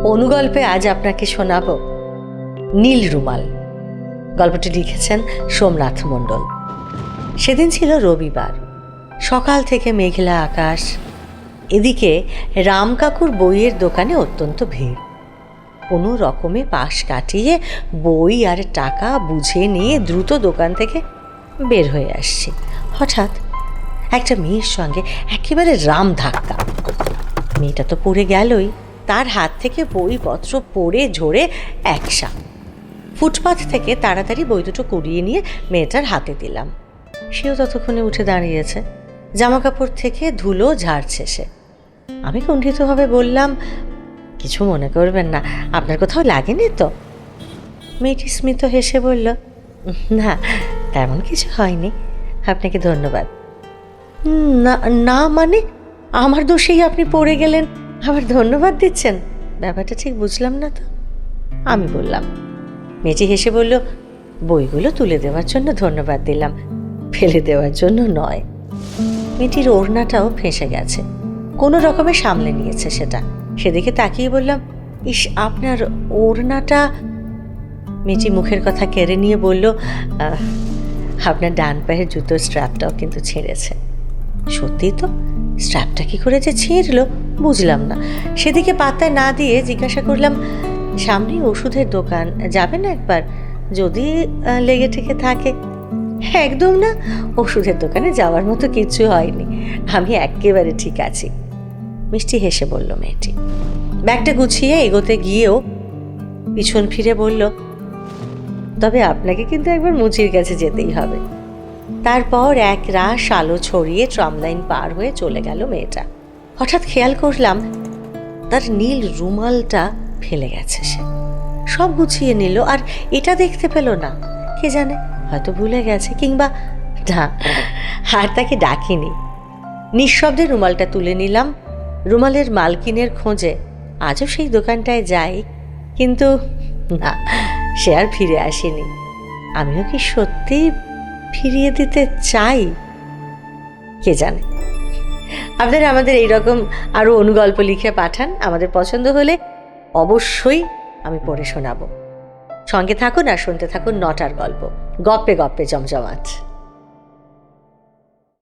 অনুগল্পে আজ আপনাকে শোনাব নীল রুমাল। গল্পটি লিখেছেন সোমনাথ মণ্ডল। সেদিন ছিল রবিবার। সকাল থেকে মেঘলা আকাশ। এদিকে রাম কাকুর বইয়ের দোকানে অত্যন্ত ভিড়। কোনো রকমে পাশ কাটিয়ে বই আর টাকা বুঝে নিয়ে দ্রুত দোকান থেকে বের হয়ে আসছি। হঠাৎ একটা মেয়ের সঙ্গে একেবারে রাম ধাক্কা। মেয়েটা তো পড়ে গেলই, তার হাত থেকে বইপত্র পড়ে ঝরে একসা। ফুটপাথ থেকে তাড়াতাড়ি বই দুটো কুড়িয়ে নিয়ে মেয়েটার হাতে দিলাম। সেও ততক্ষণে উঠে দাঁড়িয়েছে, জামা কাপড় থেকে ধুলো ঝাড়ছে সে। আমি কুণ্ঠিতভাবে বললাম, কিছু মনে করবেন না, আপনার কোথাও লাগেনি তো? মেয়েটি স্মিত হেসে বলল, না তেমন কিছু হয়নি, আপনাকে ধন্যবাদ। না না মানে আমার দোষেই আপনি পড়ে গেলেন, আবার ধন্যবাদ দিচ্ছেন? ব্যাপারটা ঠিক বুঝলাম না তো। আমি বললাম। মেয়েটি হেসে বলল, বইগুলো তুলে দেওয়ার জন্য ধন্যবাদ দিলাম, ফেলে দেওয়ার জন্য নয়। মেয়েটির ওড়নাটাও ফেঁসে গেছে, কোনো রকমে সামলে নিয়েছে সেটা। সেদিকে তাকিয়ে বললাম, ইস আপনার ওড়নাটা। মেয়েটি মুখের কথা কেড়ে নিয়ে বলল, আপনার ডান পায়ের জুতোর স্ট্র্যাপটাও কিন্তু ছিঁড়েছে। সত্যি তো, স্ট্র্যাপটা কি করে যে ছিঁড়ল বুঝলাম না। সেদিকে পাত্তায় না দিয়ে জিজ্ঞাসা করলাম, সামনেই ওষুধের দোকান, যাবেন একবার? যদি লেগে ঠেকে থাকে। একদম না, ওষুধের দোকানে যাওয়ার মতো কিছু হয়নি, আমি একেবারে ঠিক আছি। মিষ্টি হেসে বলল মেয়েটি। ব্যাগটা গুছিয়ে এগোতে গিয়েও পিছন ফিরে বলল, তবে আপনাকে কিন্তু একবার মুচির কাছে যেতেই হবে। তারপর এক রাশ আলো ছড়িয়ে ট্রামলাইন পার হয়ে চলে গেল মেয়েটা। হঠাৎ খেয়াল করলাম তার নীল রুমালটা ফেলে গেছে সে। সব গুছিয়ে নিল আর এটা দেখতে পেল না। কে জানে, হয়তো ভুলে গেছে, কিংবা না, আর তাকে ডাকিনি। নিঃশব্দে রুমালটা তুলে নিলাম। রুমালের মালকিনের খোঁজে আজও সেই দোকানটায় যাই, কিন্তু না, সে আর ফিরে আসেনি। আমিও কি সত্যি ফিরিয়ে দিতে চাই? কে জানে। আপনারা আমাদের এইরকম আরও অনুগল্প লিখে পাঠান। আমাদের পছন্দ হলে অবশ্যই আমি পড়ে শোনাবো। সঙ্গে থাকুন আর শুনতে থাকুন নটার গল্প, গপ্পে গপ্পে জমজমাট।